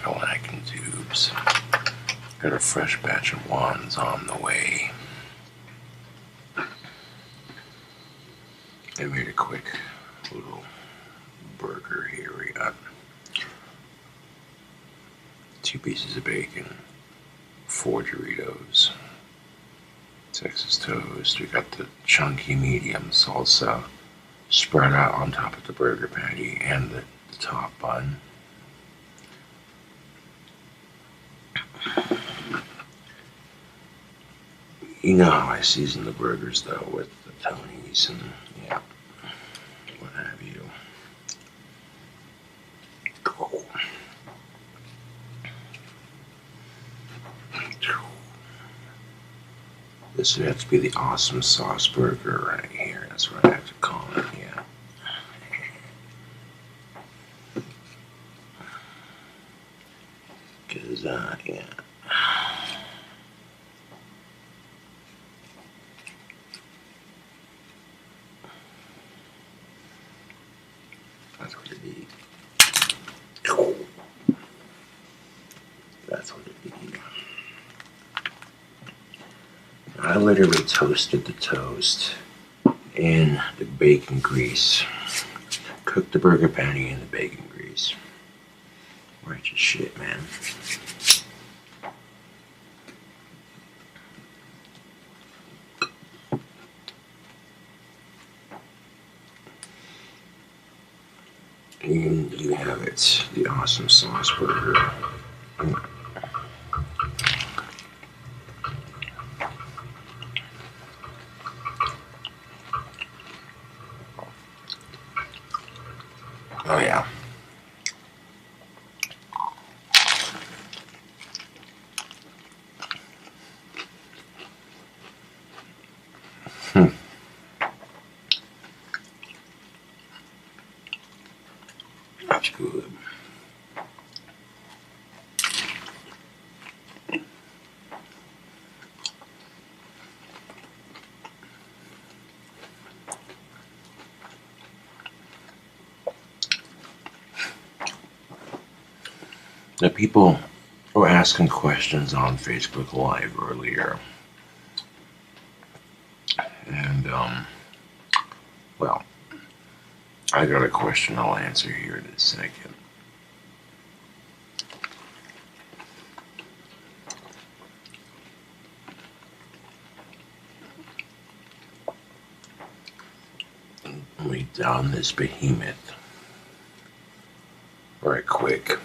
jack-o'-lantern tubes. Got a fresh batch of wands on the way. I made a quick little burger here. We got 2 pieces of bacon, 4 Doritos, Texas toast. We got the chunky medium salsa spread out on top of the burger patty and the top bun. You know how I season the burgers though, with the Tonys and yeah, what have you. Cool. This would have to be the Awesomesauce Burger right here. That's what I have to call it, yeah. Cause, yeah. That's what it is. That's what it is. I literally toasted the toast in the bacon grease. Cooked the burger patty in the bacon grease. Righteous shit, man. And you have it, the Awesomesauce Burger. Oh yeah. That's good. The people were asking questions on Facebook Live earlier. And, well, I got a question I'll answer here in a second. Let me down this behemoth right quick.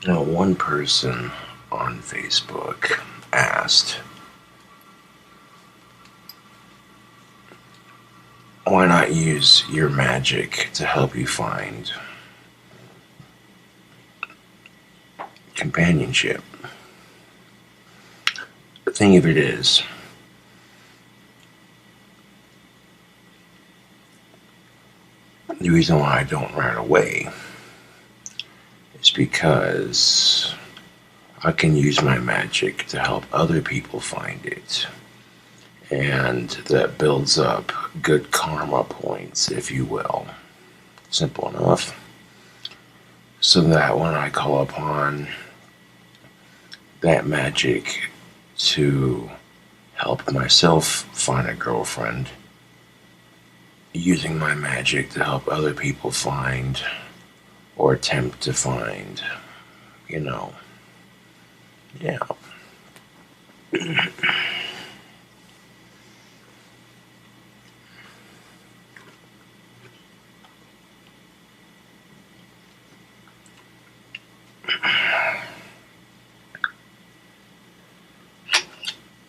Now, one person on Facebook asked why not use your magic to help you find companionship? The thing of it is, the reason why I don't run away is because I can use my magic to help other people find it. And that builds up good karma points, if you will. Simple enough. So that when I call upon that magic to help myself find a girlfriend, using my magic to help other people find or attempt to find, yeah.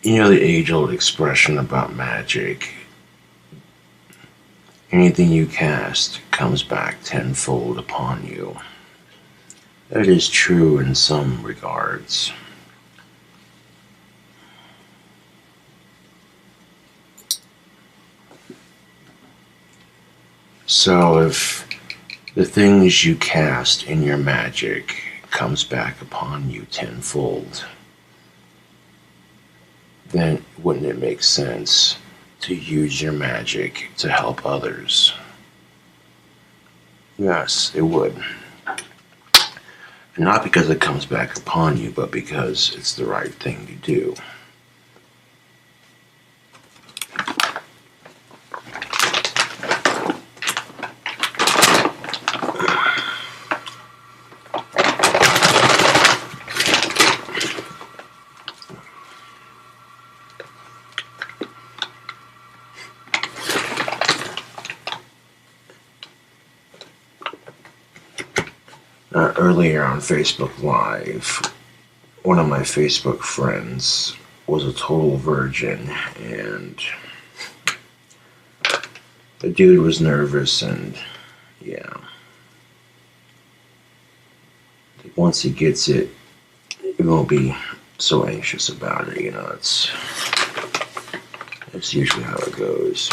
You know the age-old expression about magic, anything you cast comes back tenfold upon you. That is true in some regards. So if the things you cast in your magic comes back upon you tenfold, then wouldn't it make sense to use your magic to help others? Yes, it would. Not because it comes back upon you, but because it's the right thing to do. Earlier on Facebook Live, one of my Facebook friends was a total virgin, and the dude was nervous, and yeah. Once he gets it, he won't be so anxious about it, that's usually how it goes.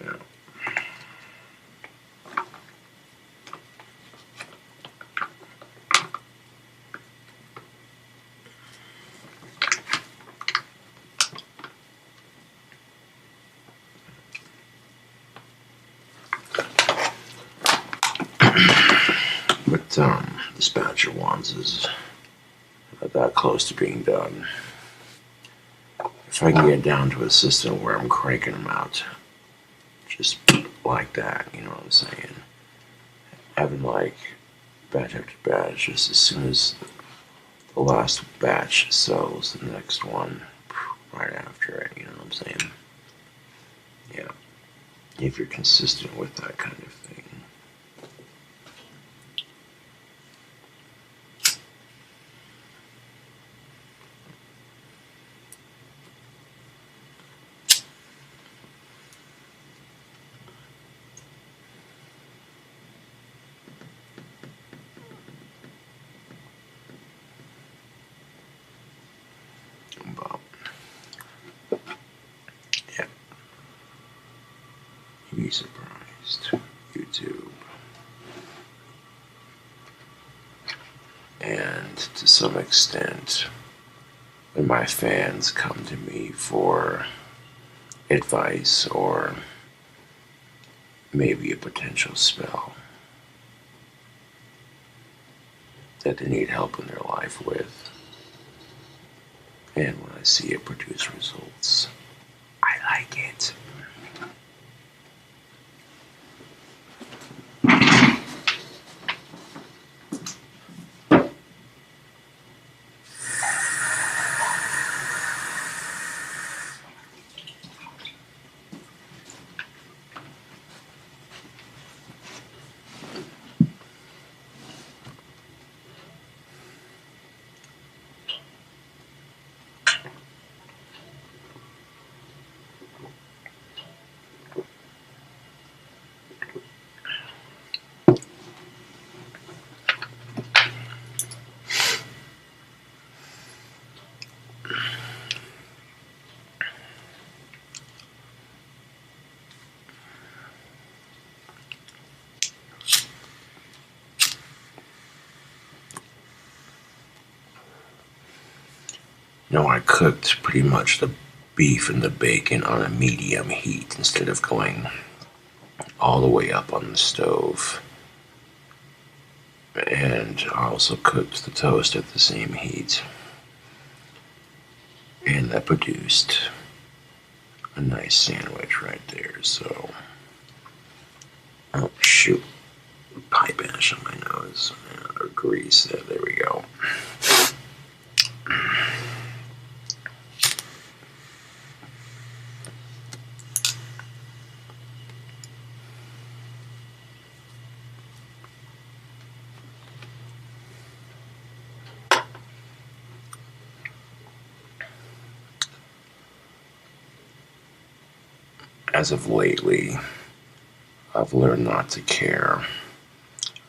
Yeah. But this batch of wands is that close to being done. If I can get down to a system where I'm cranking them out just like that, you know what I'm saying? Having like batch after batch, just as soon as the last batch sells, the next one right after it, you know what I'm saying? Yeah. If you're consistent with that kind of thing. Yeah. You'd be surprised. YouTube. And to some extent, when my fans come to me for advice or maybe a potential spell that they need help in their life with, and when I see it produce results, I like it. I cooked pretty much the beef and the bacon on a medium heat instead of going all the way up on the stove. And I also cooked the toast at the same heat. And that produced a nice sandwich right there. So, oh shoot, pipe ash on my nose, or grease. There we go. As of lately, I've learned not to care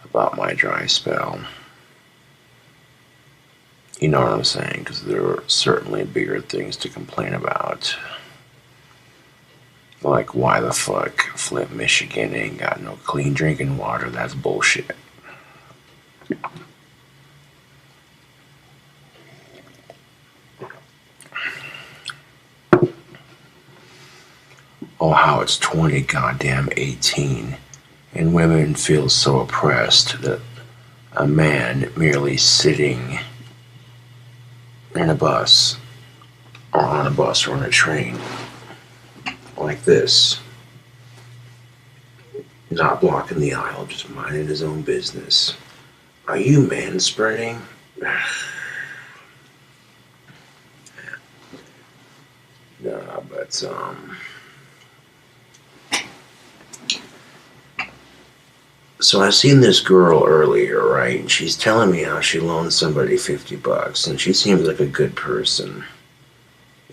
about my dry spell. You know what I'm saying? Because there are certainly bigger things to complain about. Like, why the fuck Flint, Michigan ain't got no clean drinking water? That's bullshit. Oh, how it's 20 goddamn 18, and women feel so oppressed that a man merely sitting in a bus, or on a bus, or on a train, like this, not blocking the aisle, just minding his own business. Are you manspreading? Nah, but so I seen this girl earlier, right? And she's telling me how she loaned somebody $50, and she seems like a good person,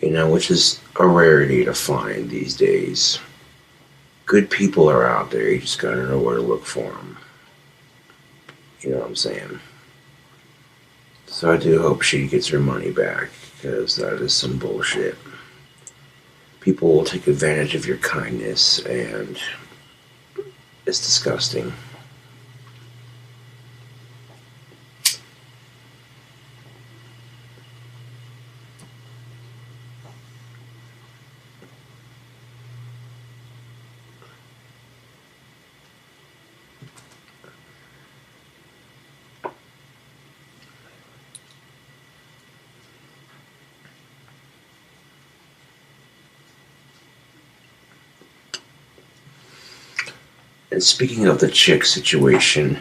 which is a rarity to find these days. Good people are out there, you just gotta know where to look for them. You know what I'm saying? So I do hope she gets her money back, because that is some bullshit. People will take advantage of your kindness, and it's disgusting. And speaking of the chick situation,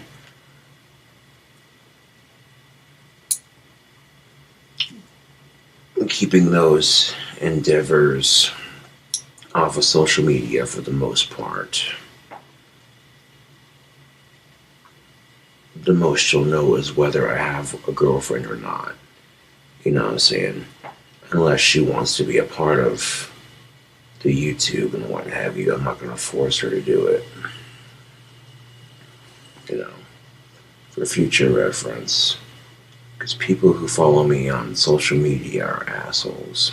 keeping those endeavors off of social media for the most part. The most you'll know is whether I have a girlfriend or not. You know what I'm saying? Unless she wants to be a part of the YouTube and what have you, I'm not going to force her to do it. For future reference. Because people who follow me on social media are assholes.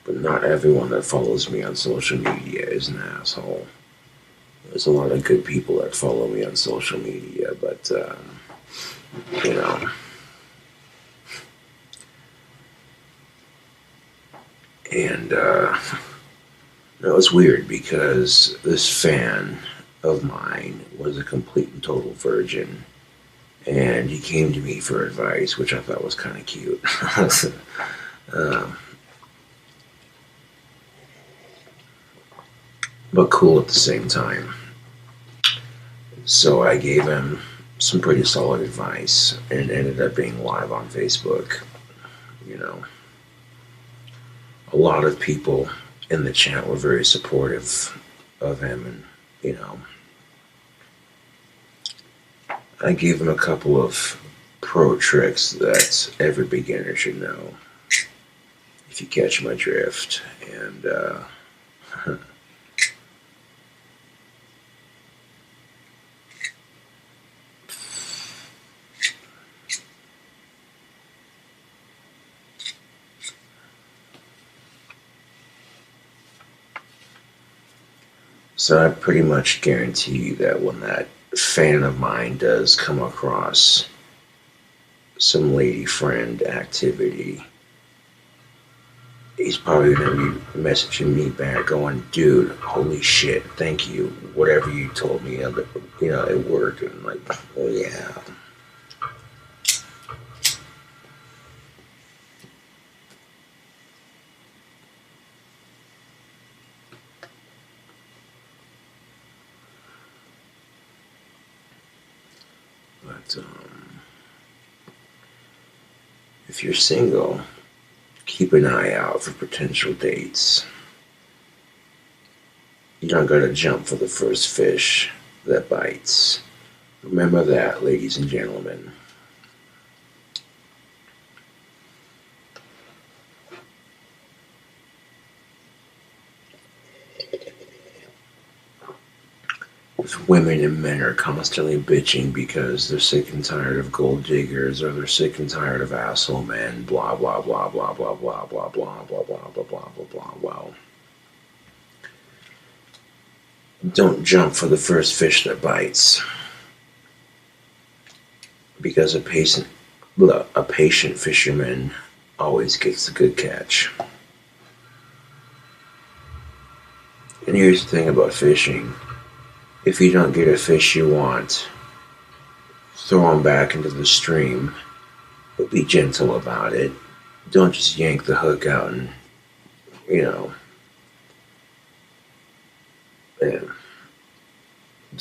But not everyone that follows me on social media is an asshole. There's a lot of good people that follow me on social media, but, And, it was weird because this fan of mine was a complete and total virgin, and he came to me for advice, which I thought was kind of cute. But cool at the same time. So I gave him some pretty solid advice, and ended up being live on Facebook. A lot of people in the chat were very supportive of him, and I gave him a couple of pro tricks that every beginner should know, if you catch my drift. And so I pretty much guarantee you that when that fan of mine does come across some lady friend activity, he's probably gonna be messaging me back going, dude, holy shit, thank you. Whatever you told me, it worked. And I'm like, oh yeah. But if you're single, keep an eye out for potential dates. You don't gotta jump for the first fish that bites. Remember that, ladies and gentlemen. If women and men are constantly bitching because they're sick and tired of gold diggers or they're sick and tired of asshole men, blah blah blah blah blah blah blah blah blah blah blah blah blah blah. Well, don't jump for the first fish that bites, because a patient fisherman always gets the good catch. And here's the thing about fishing. If you don't get a fish you want, throw them back into the stream, but be gentle about it. Don't just yank the hook out and,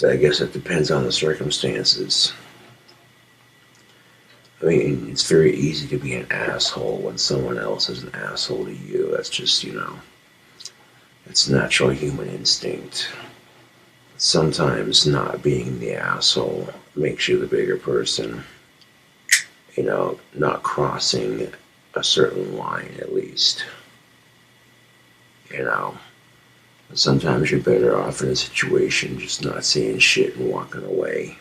I guess it depends on the circumstances. I mean, it's very easy to be an asshole when someone else is an asshole to you. That's just, it's natural human instinct. Sometimes not being the asshole makes you the bigger person. Not crossing a certain line, at least. Sometimes you're better off in a situation just not saying shit and walking away.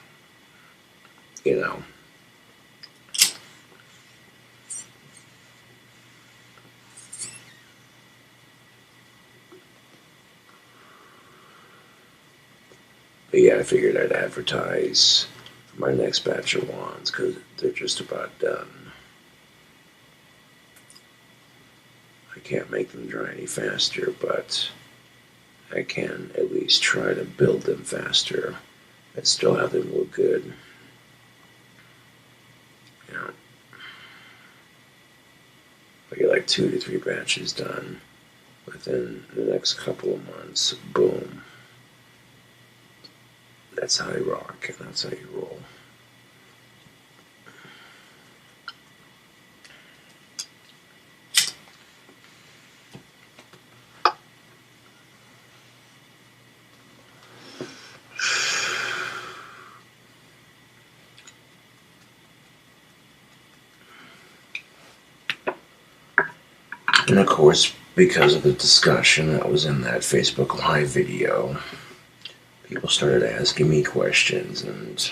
But yeah, I figured I'd advertise my next batch of wands because they're just about done. I can't make them dry any faster, but I can at least try to build them faster and still have them look good. I get like 2 to 3 batches done within the next couple of months. Boom. That's how you rock, and that's how you roll. And of course, because of the discussion that was in that Facebook Live video, people started asking me questions, and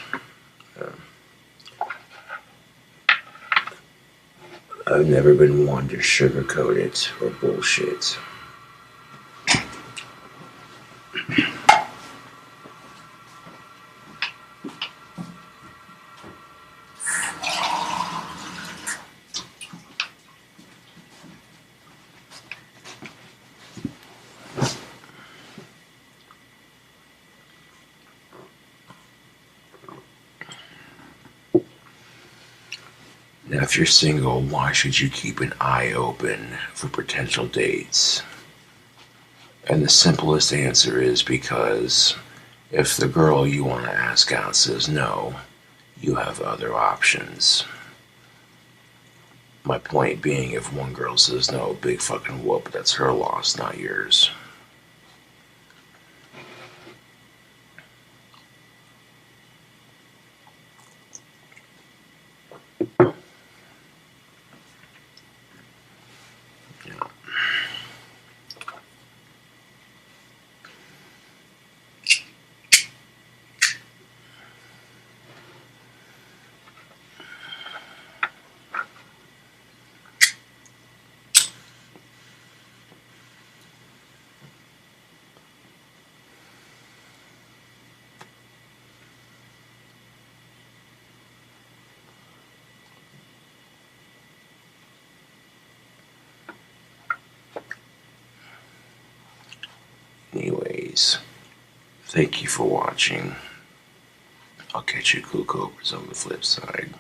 I've never been one to sugarcoat it or bullshit. Now, if you're single, why should you keep an eye open for potential dates? And the simplest answer is because if the girl you want to ask out says no, you have other options. My point being, if one girl says no, big fucking whoop, that's her loss, not yours. Anyways, thank you for watching. I'll catch you cool cobras on the flip side.